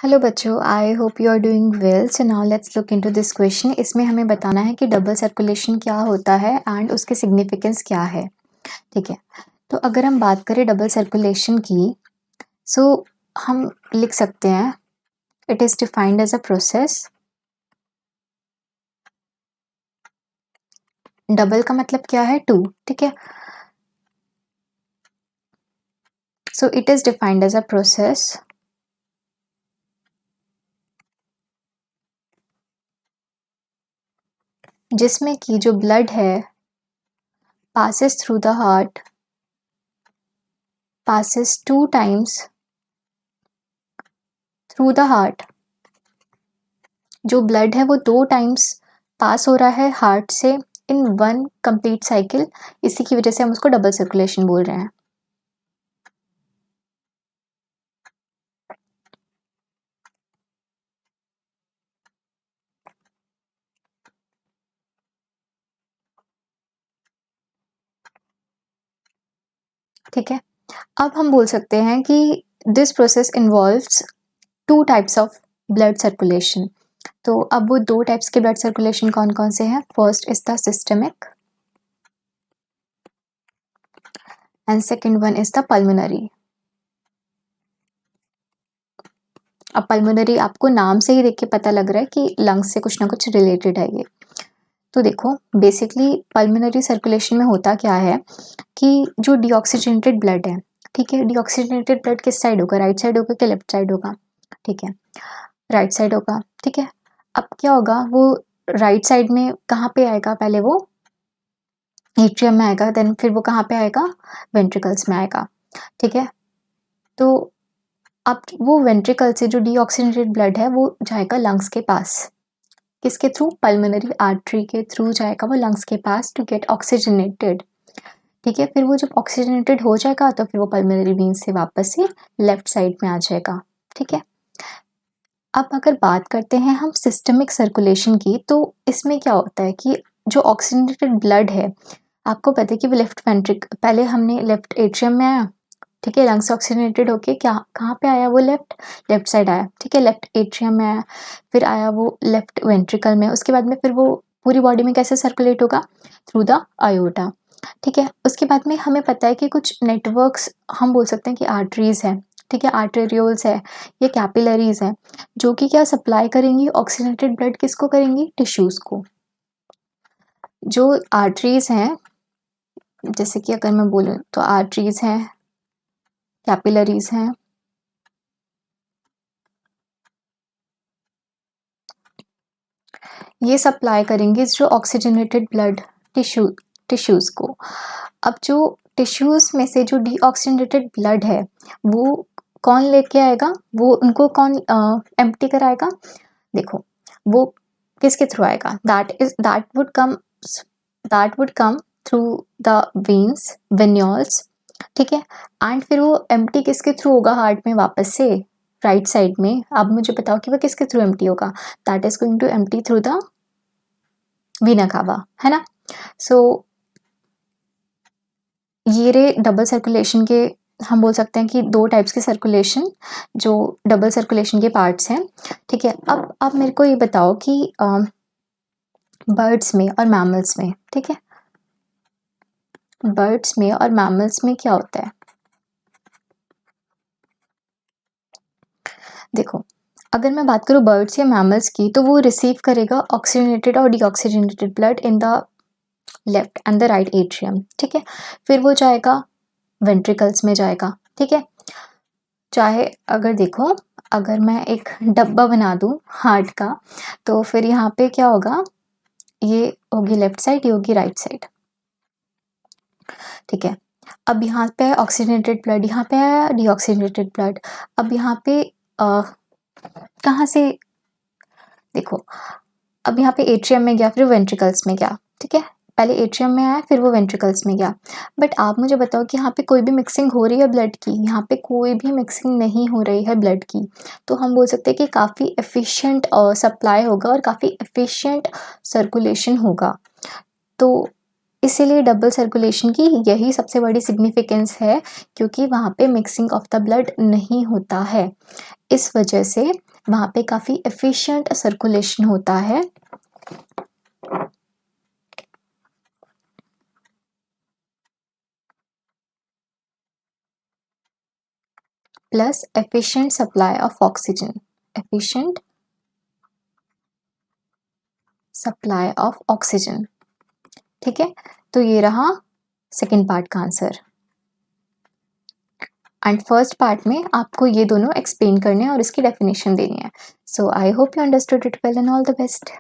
Hello बच्चों, I hope you are doing well. So now let's look into this question. इसमें हमें बताना है कि डबल सर्कुलेशन क्या होता है एंड उसकी सिग्निफिकेंस क्या है। ठीक है, तो अगर हम बात करें डबल सर्कुलेशन की, सो हम लिख सकते हैं it is defined as a process. Double का मतलब क्या है? टू। ठीक है, so it is defined as a process जिसमें कि जो ब्लड है passes through the heart, passes 2 times through the heart। जो ब्लड है वो 2 टाइम्स पास हो रहा है हार्ट से इन वन कंप्लीट साइकिल। इसी की वजह से हम उसको डबल सर्कुलेशन बोल रहे हैं। ठीक है, अब हम बोल सकते हैं कि this process involves 2 types of blood circulation. तो अब वो 2 टाइप्स के ब्लड सर्कुलेशन कौन कौन से हैं? First is the systemic and second one is the pulmonary. अब पल्मोनरी आपको नाम से ही देख के पता लग रहा है कि लंग्स से कुछ ना कुछ रिलेटेड है ये। तो देखो, बेसिकली पल्मोनरी सर्कुलेशन में होता क्या है कि जो डीऑक्सीजनेटेड ब्लड है, ठीक है, डीऑक्सीजनेटेड ब्लड किस साइड होगा? राइट साइड होगा कि लेफ्ट साइड होगा? ठीक है, राइट साइड होगा। ठीक है, अब क्या होगा, वो राइट साइड में कहाँ पे आएगा? पहले वो एट्रियम में आएगा, देन फिर वो कहाँ पे आएगा? वेंट्रिकल्स में आएगा। ठीक है, तो अब वो वेंट्रिकल से जो डीऑक्सीजनेटेड ब्लड है वो जाएगा लंग्स के पास। किसके थ्रू? पल्मोनरी आर्टरी के थ्रू जाएगा वो लंग्स के पास टू गेट ऑक्सीजनेटेड। ठीक है, फिर वो जब ऑक्सीजनेटेड हो जाएगा तो फिर वो पल्मोनरी वेन्स से वापस से लेफ्ट साइड में आ जाएगा। ठीक है, अब अगर बात करते हैं हम सिस्टमिक सर्कुलेशन की, तो इसमें क्या होता है कि जो ऑक्सीजनेटेड ब्लड है, आपको पता है कि वो लेफ्ट वेंट्रिक, पहले हमने लेफ्ट एट्रियम में आया। ठीक है, लंग्स ऑक्सीजनेटेड होके क्या कहाँ पे आया? वो लेफ्ट साइड आया। ठीक है, लेफ्ट एट्रियम में आया, फिर आया वो लेफ्ट वेंट्रिकल में, उसके बाद में फिर वो पूरी बॉडी में कैसे सर्कुलेट होगा? Through the iota. ठीक है, उसके बाद में हमें पता है कि कुछ नेटवर्क्स हम बोल सकते हैं कि आर्टरीज है। ठीक है, आर्टेरियोल्स है, ये कैपिलरीज है, जो कि क्या सप्लाई करेंगी ऑक्सीजनेटेड ब्लड, किसको करेंगी? टिश्यूज को। जो आर्टरीज हैं, जैसे कि अगर मैं बोलूँ तो आर्टरीज हैं, कैपिलरीज हैं, ये सप्लाई करेंगे जो ऑक्सीजनेटेड ब्लड टिश्यूज को। अब जो टिश्यूज में से जो डीऑक्सीजनेटेड ब्लड है वो कौन लेके आएगा? वो उनको कौन एम्प्टी कराएगा? देखो, वो किसके थ्रू आएगा? That would come through the veins, venules. ठीक है, एंड फिर वो एम्प्टी किसके थ्रू होगा? हार्ट में वापस से राइट साइड में। अब मुझे बताओ कि वो किसके थ्रू एम्प्टी होगा? That is going to empty through the vena cava, है ना? सो ये रे डबल सर्कुलेशन के, हम बोल सकते हैं कि 2 टाइप्स के सर्कुलेशन जो डबल सर्कुलेशन के पार्ट्स हैं। ठीक है, अब मेरे को ये बताओ कि बर्ड्स में और मैमल्स में, ठीक है, बर्ड्स में और मैमल्स में क्या होता है? देखो, अगर मैं बात करूँ बर्ड्स या मैमल्स की, तो वो रिसीव करेगा ऑक्सीजनेटेड और deoxygenated blood in the left and the right atrium. ठीक है, फिर वो जाएगा वेंट्रिकल्स में जाएगा। ठीक है, चाहे अगर देखो, अगर मैं एक डब्बा बना दूं हार्ट का, तो फिर यहाँ पे क्या होगा? ये होगी लेफ्ट साइड, ये होगी राइट साइड। ठीक है, अब यहाँ पे है ऑक्सीजनेटेड ब्लड, यहाँ पे है डीऑक्सीजनेटेड ब्लड। अब यहाँ पे कहाँ से? देखो, अब यहाँ पे एट्रियम में गया, फिर वेंट्रिकल्स में गया। ठीक है, पहले एट्रियम में आया, फिर वो वेंट्रिकल्स में गया। बट आप मुझे बताओ कि यहाँ पे कोई भी मिक्सिंग हो रही है ब्लड की? यहाँ पे कोई भी मिक्सिंग नहीं हो रही है ब्लड की। तो हम बोल सकते हैं कि काफ़ी एफिशिएंट सप्लाई होगा और काफ़ी एफिशिएंट सर्कुलेशन होगा। तो इसीलिए डबल सर्कुलेशन की यही सबसे बड़ी सिग्निफिकेंस है, क्योंकि वहाँ पे मिक्सिंग ऑफ द ब्लड नहीं होता है। इस वजह से वहाँ पे काफ़ी एफिशिएंट सर्कुलेशन होता है। Plus efficient supply of oxygen, efficient supply of oxygen. ठीक है, तो ये रहा सेकेंड पार्ट का आंसर। एंड फर्स्ट पार्ट में आपको ये दोनों एक्सप्लेन करने हैं और इसकी डेफिनेशन देनी है। So I hope you understood it well and all the best.